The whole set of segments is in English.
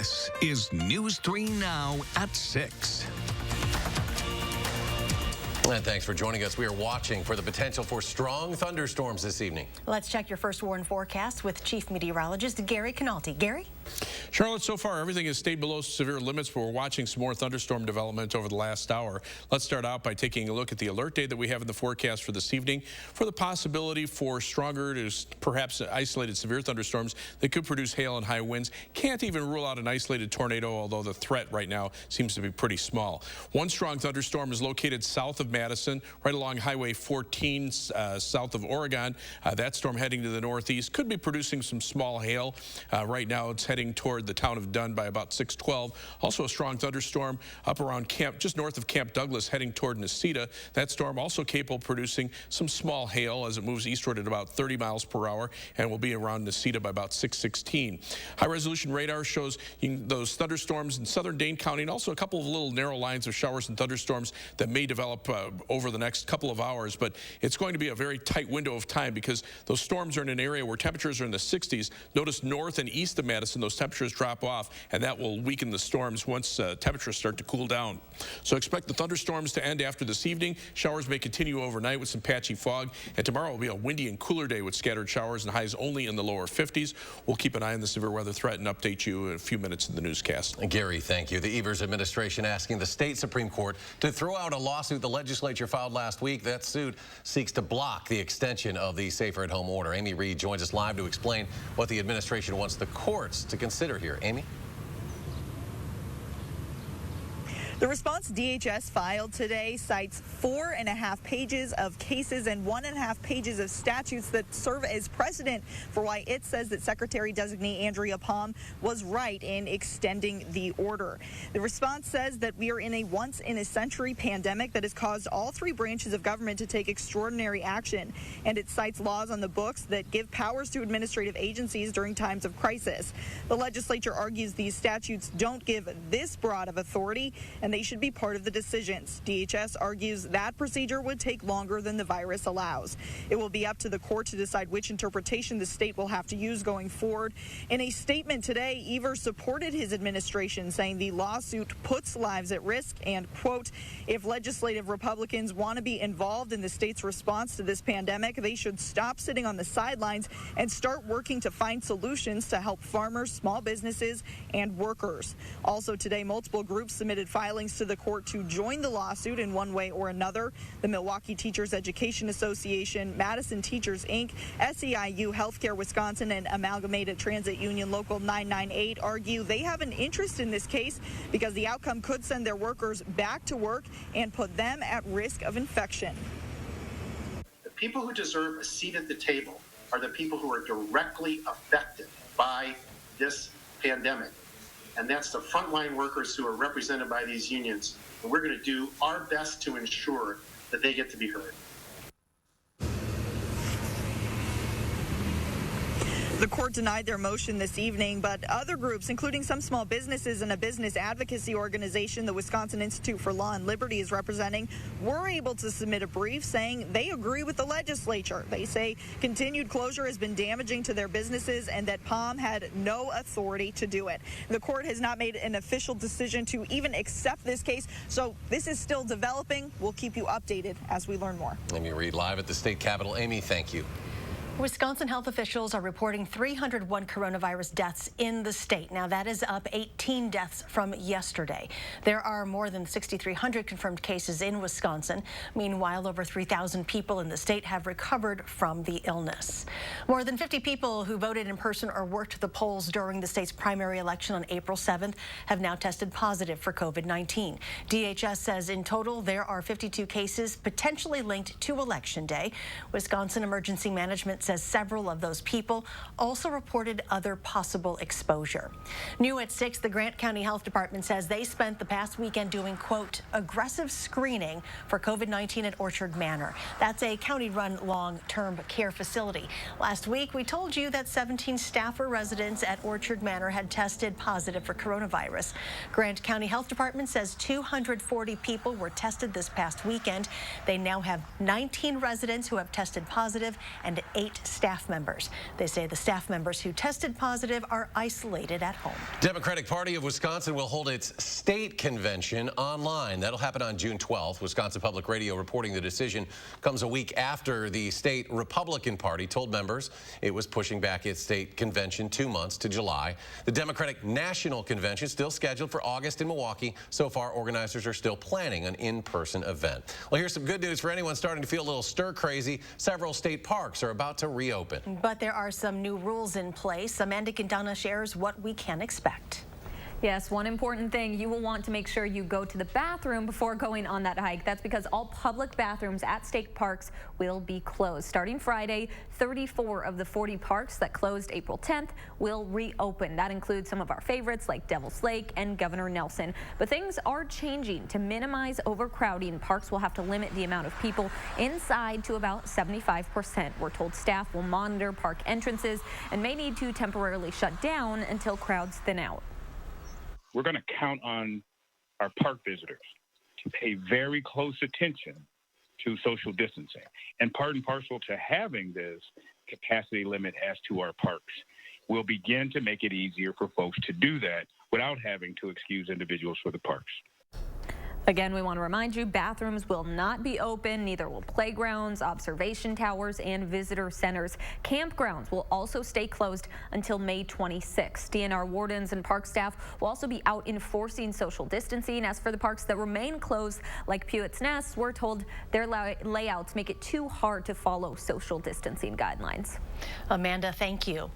This is News 3 Now at 6. And thanks for joining us. We are watching for the potential for strong thunderstorms this evening. Let's check your first warn forecast with Chief Meteorologist Gary Canalti. Gary? Charlotte, so far everything has stayed below severe limits, but we're watching some more thunderstorm development over the last hour. Let's start out by taking a look at the alert day that we have in the forecast for this evening for the possibility for stronger to perhaps isolated severe thunderstorms that could produce hail and high winds. Can't even rule out an isolated tornado, although the threat right now seems to be pretty small. One strong thunderstorm is located south of Madison, right along Highway 14 south of Oregon. That storm heading to the northeast could be producing some small hail. Right now it's heading toward the town of Dunn by about 6:12. Also a strong thunderstorm up around just north of Camp Douglas heading toward Necedah. That storm also capable of producing some small hail as it moves eastward at about 30 miles per hour and will be around Necedah by about 6:16. High resolution radar shows those thunderstorms in southern Dane County and also a couple of little narrow lines of showers and thunderstorms that may develop over the next couple of hours, but it's going to be a very tight window of time because those storms are in an area where temperatures are in the 60s. Notice north and east of Madison, those temperatures drop off, and that will weaken the storms once temperatures start to cool down. So expect the thunderstorms to end after this evening. Showers may continue overnight with some patchy fog, and tomorrow will be a windy and cooler day with scattered showers and highs only in the lower 50s. We'll keep an eye on the severe weather threat and update you in a few minutes in the newscast. Gary, thank you. The Evers administration asking the state Supreme Court to throw out a lawsuit the legislature filed last week. That suit seeks to block the extension of the safer at home order. Amy Reed joins us live to explain what the administration wants the courts to consider here. Amy? The response DHS filed today cites 4.5 pages of cases and 1.5 pages of statutes that serve as precedent for why it says that Secretary-designate Andrea Palm was right in extending the order. The response says that we are in a once-in-a-century pandemic that has caused all three branches of government to take extraordinary action, and it cites laws on the books that give powers to administrative agencies during times of crisis. The legislature argues these statutes don't give this broad of authority, and they should be part of the decisions. DHS argues that procedure would take longer than the virus allows. It will be up to the court to decide which interpretation the state will have to use going forward. In a statement today, Evers supported his administration, saying the lawsuit puts lives at risk and, quote, if legislative Republicans want to be involved in the state's response to this pandemic, they should stop sitting on the sidelines and start working to find solutions to help farmers, small businesses, and workers. Also today, multiple groups submitted filings to the court to join the lawsuit in one way or another. The Milwaukee Teachers Education Association, Madison Teachers, Inc., SEIU, Healthcare Wisconsin, and Amalgamated Transit Union Local 998 argue they have an interest in this case because the outcome could send their workers back to work and put them at risk of infection. The people who deserve a seat at the table are the people who are directly affected by this pandemic. And that's the frontline workers who are represented by these unions. And we're going to do our best to ensure that they get to be heard. The court denied their motion this evening, but other groups, including some small businesses and a business advocacy organization the Wisconsin Institute for Law and Liberty is representing, were able to submit a brief saying they agree with the legislature. They say continued closure has been damaging to their businesses and that Palm had no authority to do it. The court has not made an official decision to even accept this case, so this is still developing. We'll keep you updated as we learn more. Amy Reed live at the state capitol. Amy, thank you. Wisconsin health officials are reporting 301 coronavirus deaths in the state. Now, that is up 18 deaths from yesterday. There are more than 6,300 confirmed cases in Wisconsin. Meanwhile, over 3,000 people in the state have recovered from the illness. More than 50 people who voted in person or worked the polls during the state's primary election on April 7th have now tested positive for COVID-19. DHS says in total there are 52 cases potentially linked to Election Day. Wisconsin Emergency Management says several of those people also reported other possible exposure. New at 6, the Grant County Health Department says they spent the past weekend doing, quote, aggressive screening for COVID-19 at Orchard Manor. That's a county-run long-term care facility. Last week, we told you that 17 staff or residents at Orchard Manor had tested positive for coronavirus. Grant County Health Department says 240 people were tested this past weekend. They now have 19 residents who have tested positive and 8 8 staff members. They say the staff members who tested positive are isolated at home. Democratic Party of Wisconsin will hold its state convention online. That'll happen on June 12th. Wisconsin Public Radio reporting the decision comes a week after the state Republican Party told members it was pushing back its state convention 2 months to July. The Democratic National Convention is still scheduled for August in Milwaukee. So far, organizers are still planning an in-person event. Well, here's some good news for anyone starting to feel a little stir-crazy. Several state parks are about to reopen. But there are some new rules in place. Amanda Quintana shares what we can expect. Yes, one important thing, you will want to make sure you go to the bathroom before going on that hike. That's because all public bathrooms at state parks will be closed. Starting Friday, 34 of the 40 parks that closed April 10th will reopen. That includes some of our favorites like Devil's Lake and Governor Nelson. But things are changing. To minimize overcrowding, parks will have to limit the amount of people inside to about 75%. We're told staff will monitor park entrances and may need to temporarily shut down until crowds thin out. We're going to count on our park visitors to pay very close attention to social distancing. And part and parcel to having this capacity limit as to our parks will begin to make it easier for folks to do that without having to excuse individuals for the parks. Again, we want to remind you, bathrooms will not be open, neither will playgrounds, observation towers, and visitor centers. Campgrounds will also stay closed until May 26th. DNR wardens and park staff will also be out enforcing social distancing. As for the parks that remain closed, like Pewett's Nest, we're told their layouts make it too hard to follow social distancing guidelines. Amanda, thank you.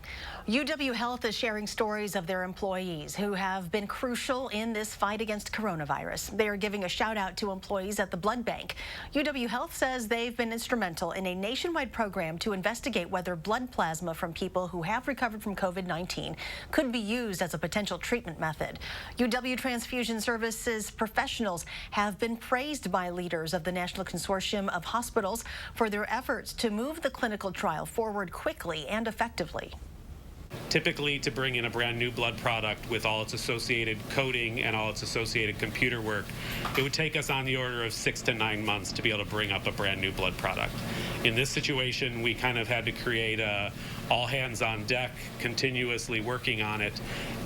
UW Health is sharing stories of their employees who have been crucial in this fight against coronavirus. They are giving a shout out to employees at the blood bank. UW Health says they've been instrumental in a nationwide program to investigate whether blood plasma from people who have recovered from COVID-19 could be used as a potential treatment method. UW Transfusion Services professionals have been praised by leaders of the National Consortium of Hospitals for their efforts to move the clinical trial forward quickly and effectively. Typically, to bring in a brand new blood product with all its associated coding and all its associated computer work, it would take us on the order of 6 to 9 months to be able to bring up a brand new blood product. In this situation, we kind of had to create a all hands on deck, continuously working on it,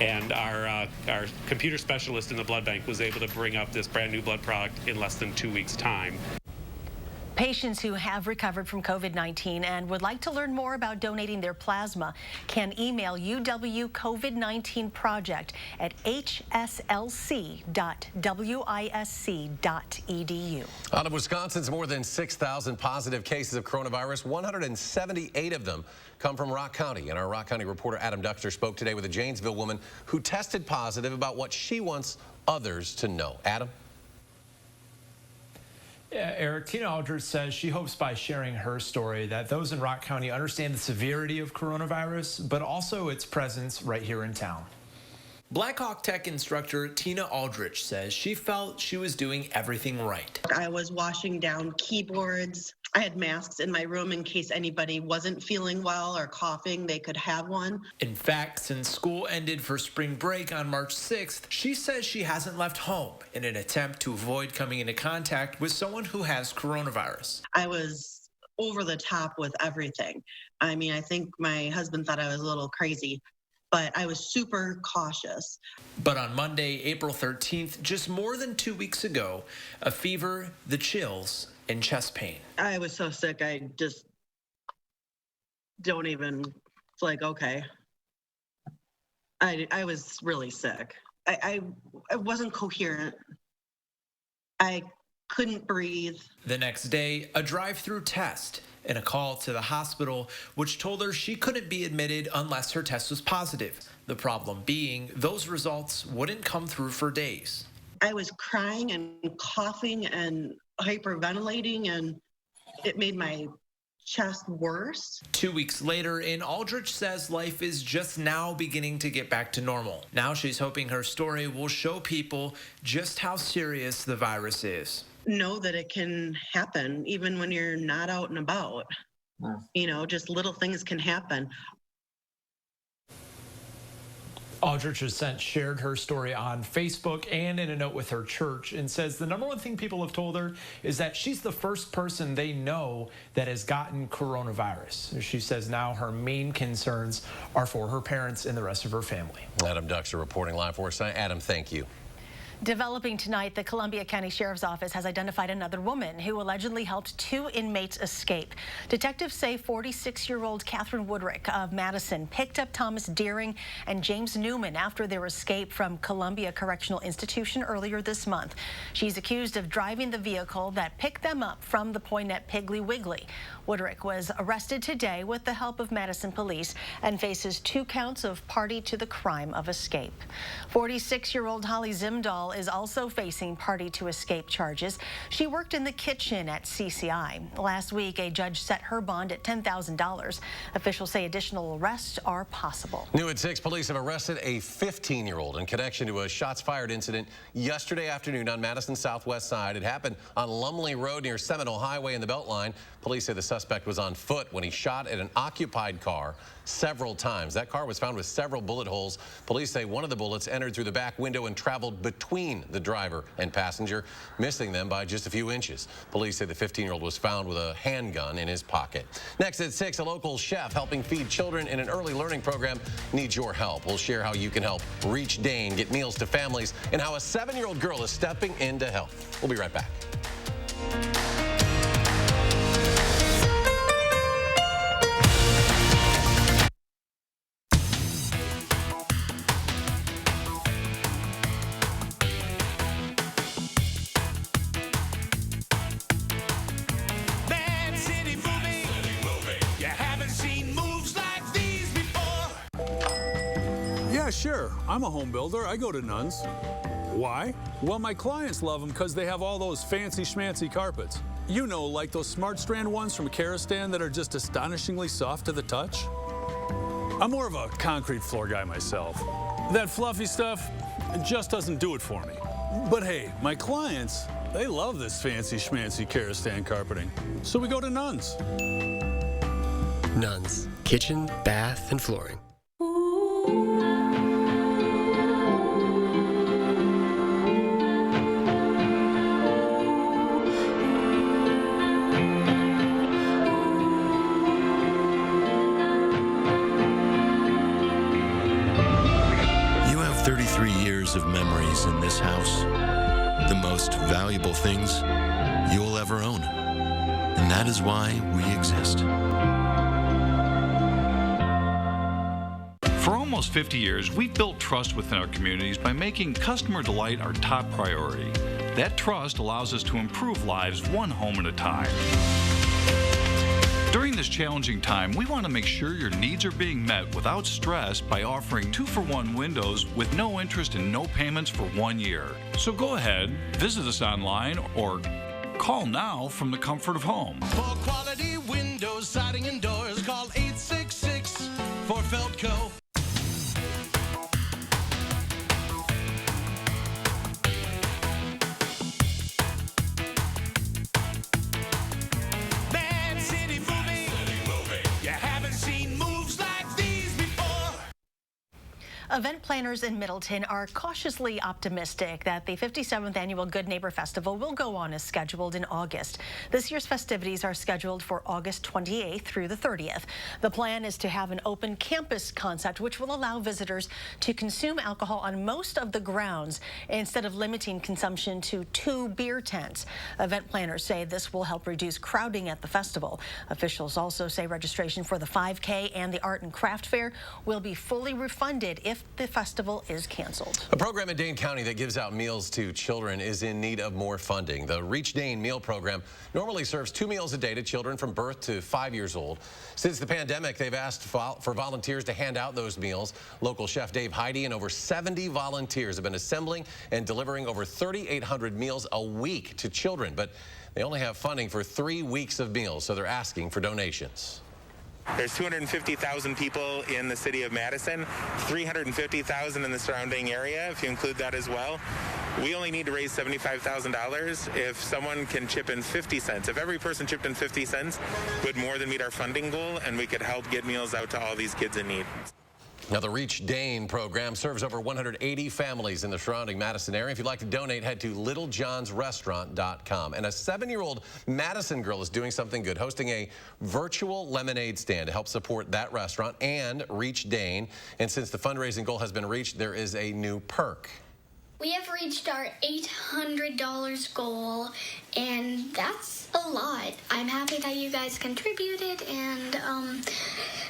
and our computer specialist in the blood bank was able to bring up this brand new blood product in less than 2 weeks' time. Patients who have recovered from COVID-19 and would like to learn more about donating their plasma can email UW COVID-19 Project at hslc.wisc.edu. Out of Wisconsin's more than 6,000 positive cases of coronavirus, 178 of them come from Rock County. And our Rock County reporter Adam Duxter spoke today with a Janesville woman who tested positive about what she wants others to know. Adam? Yeah, Eric, Tina Aldrich says she hopes by sharing her story that those in Rock County understand the severity of coronavirus, but also its presence right here in town. Blackhawk Tech instructor Tina Aldrich says she felt she was doing everything right. I was washing down keyboards. I had masks in my room in case anybody wasn't feeling well or coughing, they could have one. In fact, since school ended for spring break on March 6th, she says she hasn't left home in an attempt to avoid coming into contact with someone who has coronavirus. I was over the top with everything. I mean, I think my husband thought I was a little crazy, but I was super cautious. But on Monday, April 13th, just more than 2 weeks ago, a fever, the chills, and chest pain. I was so sick, I just don't even, it's like, okay. I was really sick. I wasn't coherent. I couldn't breathe. The next day, a drive-through test and a call to the hospital, which told her she couldn't be admitted unless her test was positive. The problem being, those results wouldn't come through for days. I was crying and coughing and hyperventilating, and it made my chest worse. 2 weeks later, and Aldrich says life is just now beginning to get back to normal. Now she's hoping her story will show people just how serious the virus is. Know that it can happen even when you're not out and about. You know, just little things can happen. Aldrich shared her story on Facebook and in a note with her church and says the number one thing people have told her is that she's the first person they know that has gotten coronavirus. She says now her main concerns are for her parents and the rest of her family. Adam Duxer reporting live for us. Adam, thank you. Developing tonight, the Columbia County Sheriff's Office has identified another woman who allegedly helped 2 inmates escape. Detectives say 46-year-old Catherine Woodrick of Madison picked up Thomas Deering and James Newman after their escape from Columbia Correctional Institution earlier this month. She's accused of driving the vehicle that picked them up from the point at Piggly Wiggly. Woodrick was arrested today with the help of Madison police and faces 2 counts of party to the crime of escape. 46-year-old Holly Zimdahl is also facing party to escape charges. She worked in the kitchen at CCI. Last week, a judge set her bond at $10,000. Officials say additional arrests are possible. New at 6, police have arrested a 15-year-old in connection to a shots fired incident yesterday afternoon on Madison's southwest side. It happened on Lumley Road near Seminole Highway in the Beltline. Police say the suspect was on foot when he shot at an occupied car several times. That car was found with several bullet holes. Police say one of the bullets entered through the back window and traveled between the driver and passenger, missing them by just a few inches. Police say the 15-year-old was found with a handgun in his pocket. Next at 6, a local chef helping feed children in an early learning program needs your help. We'll share how you can help Reach Dane get meals to families and how a 7-year-old girl is stepping in to help. We'll be right back. Yeah, sure. I'm a home builder. I go to Nuns. Why? Well, my clients love them because they have all those fancy schmancy carpets. You know, like those Smart Strand ones from Karastan that are just astonishingly soft to the touch. I'm more of a concrete floor guy myself. That fluffy stuff just doesn't do it for me. But hey, my clients, they love this fancy schmancy Karastan carpeting. So we go to Nuns. Nuns. Kitchen, bath, and flooring. Of memories in this house, the most valuable things you will ever own, and that is why we exist. For almost 50 years, we've built trust within our communities by making customer delight our top priority. That trust allows us to improve lives one home at a time. During this challenging time, we want to make sure your needs are being met without stress by offering 2-for-1 windows with no interest and no payments for 1 year. So go ahead, visit us online, or call now from the comfort of home. For quality windows, siding, and doors, call 866 for Feltco. Event planners in Middleton are cautiously optimistic that the 57th Annual Good Neighbor Festival will go on as scheduled in August. This year's festivities are scheduled for August 28th through the 30th. The plan is to have an open campus concept, which will allow visitors to consume alcohol on most of the grounds instead of limiting consumption to 2 beer tents. Event planners say this will help reduce crowding at the festival. Officials also say registration for the 5K and the Art and Craft Fair will be fully refunded if the festival is canceled. A program in Dane County that gives out meals to children is in need of more funding. The Reach Dane meal program normally serves 2 meals a day to children from birth to 5 years old. Since the pandemic, they've asked for volunteers to hand out those meals. Local chef Dave Heidi and over 70 volunteers have been assembling and delivering over 3,800 meals a week to children. But they only have funding for 3 weeks of meals, so they're asking for donations. There's 250,000 people in the city of Madison, 350,000 in the surrounding area, if you include that as well. We only need to raise $75,000. If someone can chip in 50 cents, if every person chipped in 50 cents, would more than meet our funding goal, and we could help get meals out to all these kids in need. Now, the Reach Dane program serves over 180 families in the surrounding Madison area. If you'd like to donate, head to littlejohnsrestaurant.com. And a 7-year-old Madison girl is doing something good, hosting a virtual lemonade stand to help support that restaurant and Reach Dane. And since the fundraising goal has been reached, there is a new perk. We have reached our $800 goal, and that's a lot. I'm happy that you guys contributed, and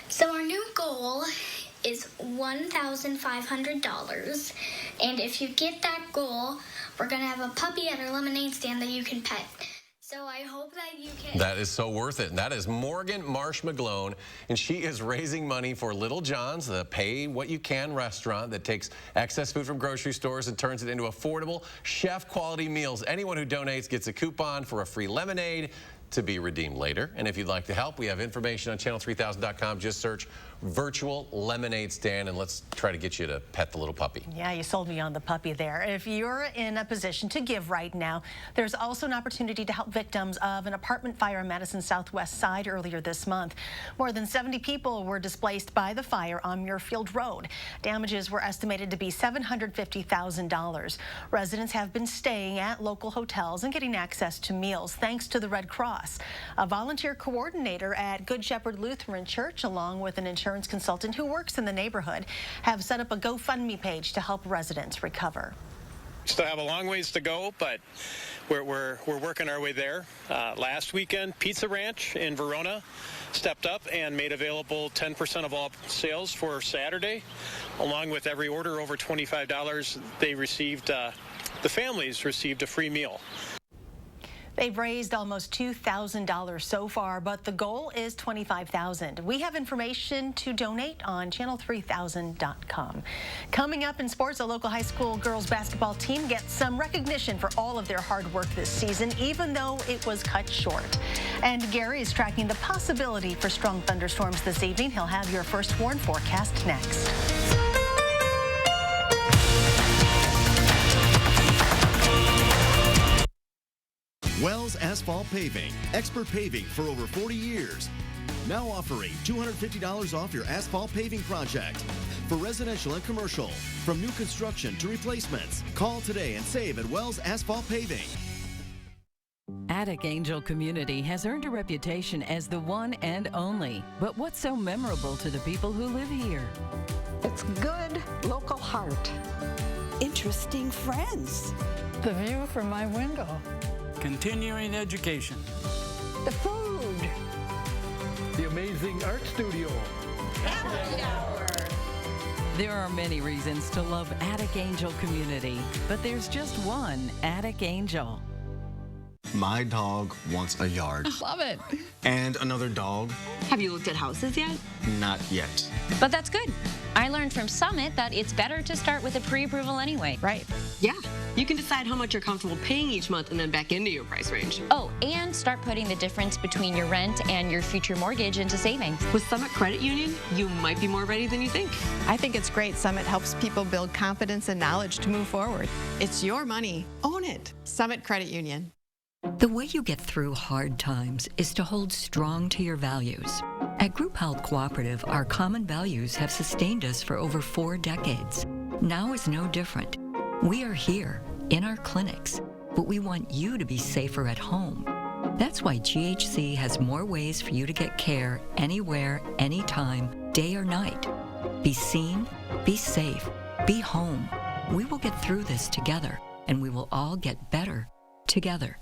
so our new goal is $1,500, and if you get that goal, we're gonna have a puppy at our lemonade stand that you can pet. So I hope that you can. That is so worth it. And that is Morgan Marsh McGlone, and she is raising money for Little John's, the Pay What You Can restaurant that takes excess food from grocery stores and turns it into affordable, chef-quality meals. Anyone who donates gets a coupon for a free lemonade to be redeemed later. And if you'd like to help, we have information on channel3000.com. Just search virtual lemonade stand, and let's try to get you to pet the little puppy. Yeah, you sold me on the puppy there. If you're in a position to give right now, there's also an opportunity to help victims of an apartment fire in Madison's southwest side earlier this month. More than 70 people were displaced by the fire on Muirfield Road. Damages were estimated to be $750,000. Residents have been staying at local hotels and getting access to meals thanks to the Red Cross. A volunteer coordinator at Good Shepherd Lutheran Church, along with an insurance consultant who works in the neighborhood, have set up a GoFundMe page to help residents recover. Still have a long ways to go, but we're working our way there. Last weekend, Pizza Ranch in Verona stepped up and made available 10% of all sales for Saturday. Along with every order over $25, they received, the families received a free meal. They've raised almost $2,000 so far, but the goal is $25,000. We have information to donate on channel3000.com. Coming up in sports, a local high school girls basketball team gets some recognition for all of their hard work this season, even though it was cut short. And Gary is tracking the possibility for strong thunderstorms this evening. He'll have your first warn forecast next. Wells Asphalt Paving, expert paving for over 40 years. Now offering $250 off your asphalt paving project. For residential and commercial, from new construction to replacements. Call today and save at Wells Asphalt Paving. Attic Angel Community has earned a reputation as the one and only. But what's so memorable to the people who live here? It's good local heart. Interesting friends. The view from my window. Continuing education. The food. The amazing art studio. Happy hour. There are many reasons to love Attic Angel Community, but there's just one Attic Angel. My dog wants a yard. Love it. And another dog. Have you looked at houses yet? Not yet. But that's good. I learned from Summit that it's better to start with a pre-approval anyway. Right. Yeah. You can decide how much you're comfortable paying each month and then back into your price range. Oh, and start putting the difference between your rent and your future mortgage into savings. With Summit Credit Union, you might be more ready than you think. I think it's great. Summit helps people build confidence and knowledge to move forward. It's your money. Own it. Summit Credit Union. The way you get through hard times is to hold strong to your values. At Group Health Cooperative, our common values have sustained us for over 4 decades. Now is no different. We are here, in our clinics, but we want you to be safer at home. That's why GHC has more ways for you to get care anywhere, anytime, day or night. Be seen, be safe, be home. We will get through this together, and we will all get better together.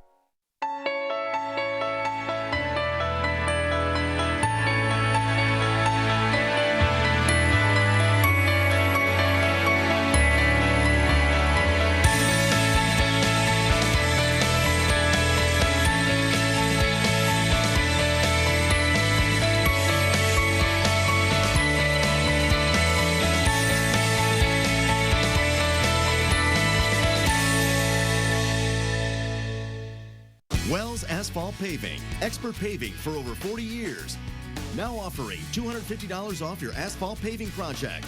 Wells Asphalt Paving, expert paving for over 40 years. Now offering $250 off your asphalt paving project.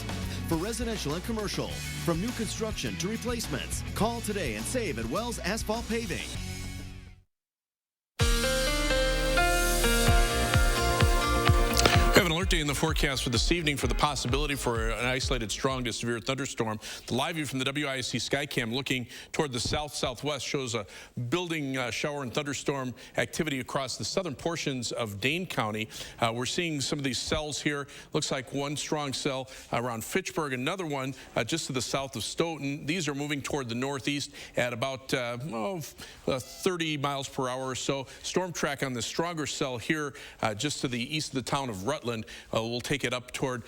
For residential and commercial, from new construction to replacements. Call today and save at Wells Asphalt Paving. We have an alert day in the the forecast for this evening for the possibility for an isolated strong to severe thunderstorm. The live view from the WISC Skycam looking toward the south-southwest shows a building shower and thunderstorm activity across the southern portions of Dane County. We're seeing some of these cells here. Looks like one strong cell around Fitchburg, another one just to the south of Stoughton. These are moving toward the northeast at about 30 miles per hour or so. Storm track on the stronger cell here just to the east of the town of Rutland. We'll take it up toward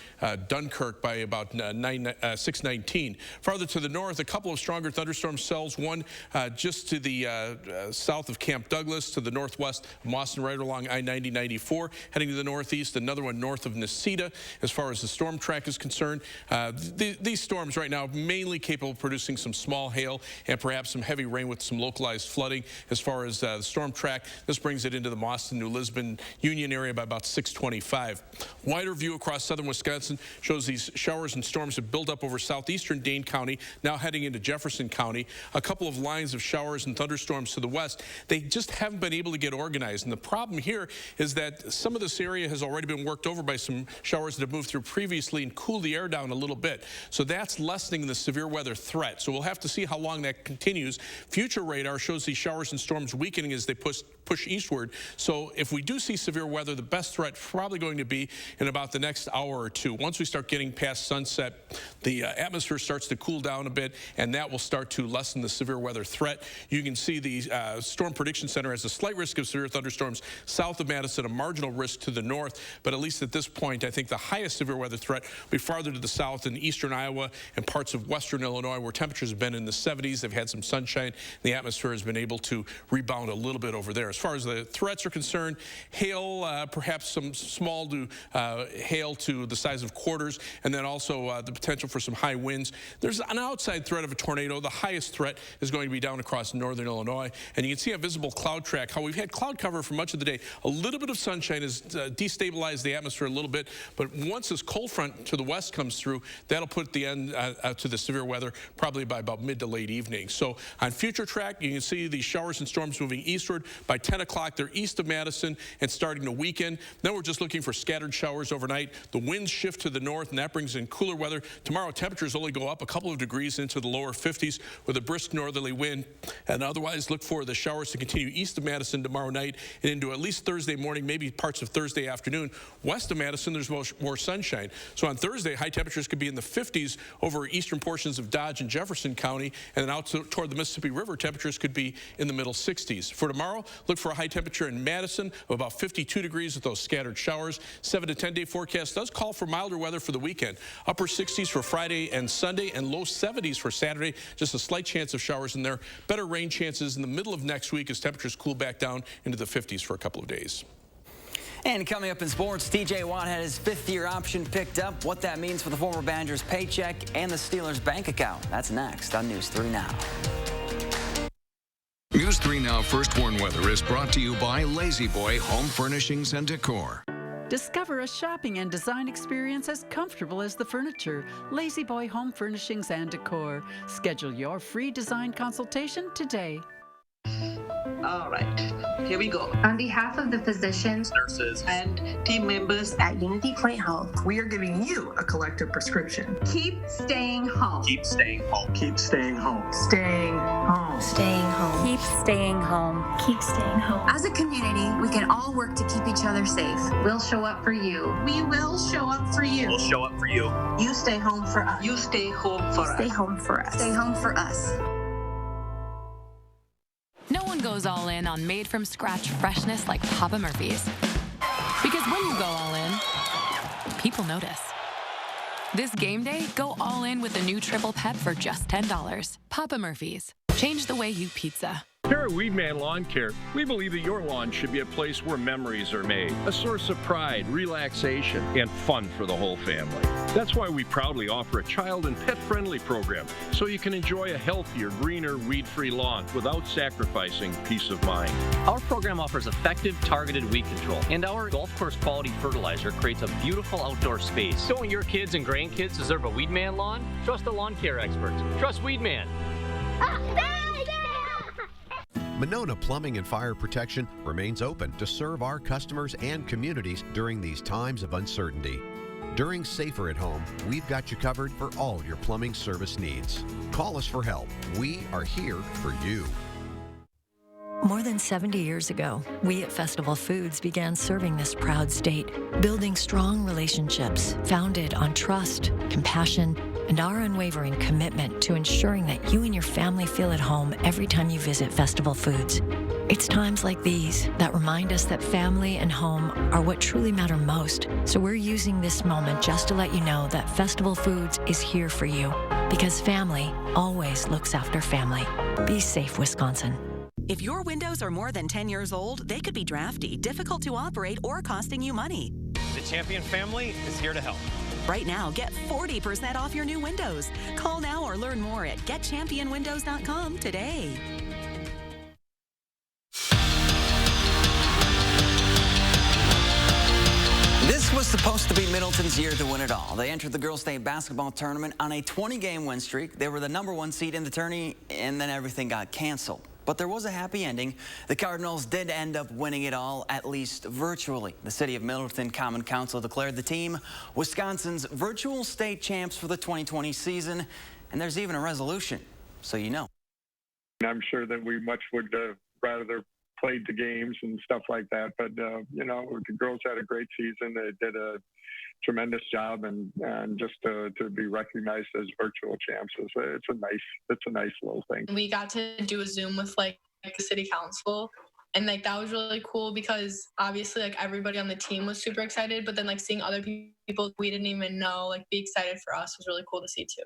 Dunkirk by about 619. Farther to the north, a couple of stronger thunderstorm cells, one just to the south of Camp Douglas, to the northwest of Boston, right along I-90-94, heading to the northeast, another one north of Necedah as far as the storm track is concerned. These storms right now mainly capable of producing some small hail and perhaps some heavy rain with some localized flooding. As far as the storm track, this brings it into the Boston, New Lisbon, Union area by about 625. Wider view across southern Wisconsin shows these showers and storms have built up over southeastern Dane County, now heading into Jefferson County. A couple of lines of showers and thunderstorms to the west. They just haven't been able to get organized. And the problem here is that some of this area has already been worked over by some showers that have moved through previously and cooled the air down a little bit. So that's lessening the severe weather threat. So we'll have to see how long that continues. Future radar shows these showers and storms weakening as they push eastward. So if we do see severe weather, the best threat probably going to be in about the next hour or two. Once we start getting past sunset, the atmosphere starts to cool down a bit, and that will start to lessen the severe weather threat. You can see the Storm Prediction Center has a slight risk of severe thunderstorms south of Madison, a marginal risk to the north, but at least at this point, I think the highest severe weather threat will be farther to the south in eastern Iowa and parts of western Illinois, where temperatures have been in the 70s. They've had some sunshine. The atmosphere has been able to rebound a little bit over there. As far as the threats are concerned, hail, perhaps some small to hail to the size of quarters, and then also the potential for some high winds. There's an outside threat of a tornado. The highest threat is going to be down across northern Illinois, and you can see a visible cloud track, how we've had cloud cover for much of the day. A little bit of sunshine has destabilized the atmosphere a little bit, but once this cold front to the west comes through, that'll put the end to the severe weather probably by about mid to late evening. So on future track, you can see these showers and storms moving eastward. By 10 o'clock, they're east of Madison and starting to weaken. Then we're just looking for scattered showers overnight. The winds shift to the north, and that brings in cooler weather. Tomorrow, temperatures only go up a couple of degrees into the lower 50s with a brisk northerly wind. And otherwise, look for the showers to continue east of Madison tomorrow night and into at least Thursday morning, maybe parts of Thursday afternoon. West of Madison, there's more sunshine. So on Thursday, high temperatures could be in the 50s over eastern portions of Dodge and Jefferson County, and then out toward the Mississippi River, temperatures could be in the middle 60s. For tomorrow, look for a high temperature in Madison of about 52 degrees with those scattered showers. 7 to 10 day forecast does call for milder weather for the weekend. Upper 60s for Friday and Sunday, and low 70s for Saturday. Just a slight chance of showers in there. Better rain chances in the middle of next week as temperatures cool back down into the 50s for a couple of days. And coming up in sports, TJ Watt had his 5th-year option picked up. What that means for the former Badgers' paycheck and the Steelers' bank account. That's next on News 3 Now. News 3 Now First Warn Weather is brought to you by Lazy Boy Home Furnishings and Decor. Discover a shopping and design experience as comfortable as the furniture. Lazy Boy Home Furnishings and Decor. Schedule your free design consultation today. All right, here we go. On behalf of the physicians, nurses, and team members at Unity Point Health, we are giving you a collective prescription. Keep staying home. Keep staying home. Keep staying home. Staying home. Staying home. Keep staying home. Keep staying home. As a community, we can all work to keep each other safe. We'll show up for you. We will show up for you. We'll show up for you. You stay home for us. You stay home for us. Stay home for us. Stay home for us. No one goes all in on made-from-scratch freshness like Papa Murphy's. Because when you go all in, people notice. This game day, go all in with the new Triple Pep for just $10. Papa Murphy's. Change the way you pizza. Here at Weedman Lawn Care, we believe that your lawn should be a place where memories are made, a source of pride, relaxation, and fun for the whole family. That's why we proudly offer a child and pet-friendly program, so you can enjoy a healthier, greener, weed-free lawn without sacrificing peace of mind. Our program offers effective, targeted weed control, and our golf course quality fertilizer creates a beautiful outdoor space. So when your kids and grandkids deserve a Weedman lawn, trust the lawn care experts. Trust Weedman. Monona Plumbing and Fire Protection remains open to serve our customers and communities during these times of uncertainty. During Safer at Home, we've got you covered for all your plumbing service needs. Call us for help. We are here for you. More than 70 years ago, we at Festival Foods began serving this proud state, building strong relationships founded on trust, compassion, and our unwavering commitment to ensuring that you and your family feel at home every time you visit Festival Foods. It's times like these that remind us that family and home are what truly matter most. So we're using this moment just to let you know that Festival Foods is here for you, because family always looks after family. Be safe, Wisconsin. If your windows are more than 10 years old, they could be drafty, difficult to operate, or costing you money. The Champion family is here to help. Right now, get 40% off your new windows. Call now or learn more at getchampionwindows.com today. This was supposed to be Middleton's year to win it all. They entered the girls' state basketball tournament on a 20-game win streak. They were the #1 seed in the tourney, and then everything got canceled. But there was a happy ending. The Cardinals did end up winning it all, at least virtually. The City of Middleton Common Council declared the team Wisconsin's virtual state champs for the 2020 season, and there's even a resolution, so you know. I'm sure that we much would rather played the games and stuff like that, but you know, the girls had a great season. They did a tremendous job, and just to be recognized as virtual champs it's a nice little thing. We got to do a Zoom with like the city council, and like that was really cool because obviously like everybody on the team was super excited, but then like seeing other people we didn't even know like be excited for us was really cool to see too.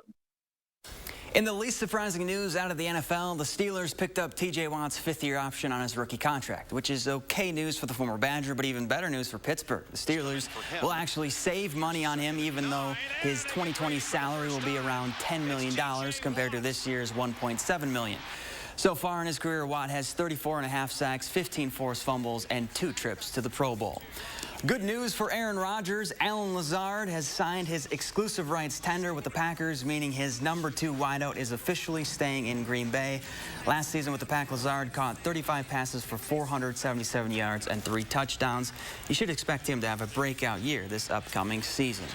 In the least surprising news out of the NFL, the Steelers picked up T.J. Watt's 5th-year option on his rookie contract, which is okay news for the former Badger, but even better news for Pittsburgh. The Steelers will actually save money on him, even though his 2020 salary will be around $10 million compared to this year's $1.7 million. So far in his career, Watt has 34.5 sacks, 15 forced fumbles, and 2 trips to the Pro Bowl. Good news for Aaron Rodgers. Allen Lazard has signed his exclusive rights tender with the Packers, meaning his #2 wideout is officially staying in Green Bay. Last season with the Pack, Lazard caught 35 passes for 477 yards and 3 touchdowns. You should expect him to have a breakout year this upcoming season.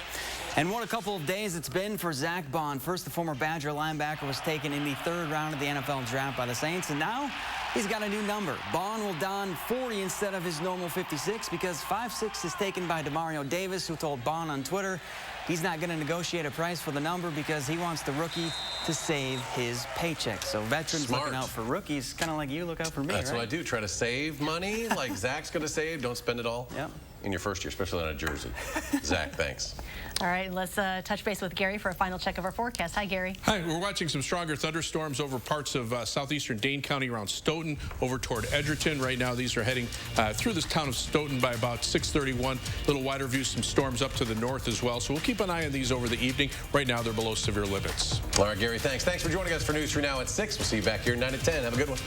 And what a couple of days it's been for Zach Bond. First, the former Badger linebacker was taken in the 3rd round of the NFL draft by the Saints, and now he's got a new number. Bond will don 40 instead of his normal 56 because 5'6" is taken by Demario Davis, who told Bond on Twitter he's not going to negotiate a price for the number because he wants the rookie to save his paycheck. So veterans looking out for rookies, kind of like you look out for me, That's right? what I do, try to save money like Zach's going to save. Don't spend it all in your first year, especially on a jersey. Zach, thanks. All right, let's touch base with Gary for a final check of our forecast. Hi, Gary. Hi, we're watching some stronger thunderstorms over parts of southeastern Dane County around Stoughton over toward Edgerton. Right now, these are heading through this town of Stoughton by about 6:31. A little wider view, some storms up to the north as well. So we'll keep an eye on these over the evening. Right now, they're below severe limits. All right, Gary, thanks. Thanks for joining us for News 3 Now at 6. We'll see you back here 9 at 10. Have a good one.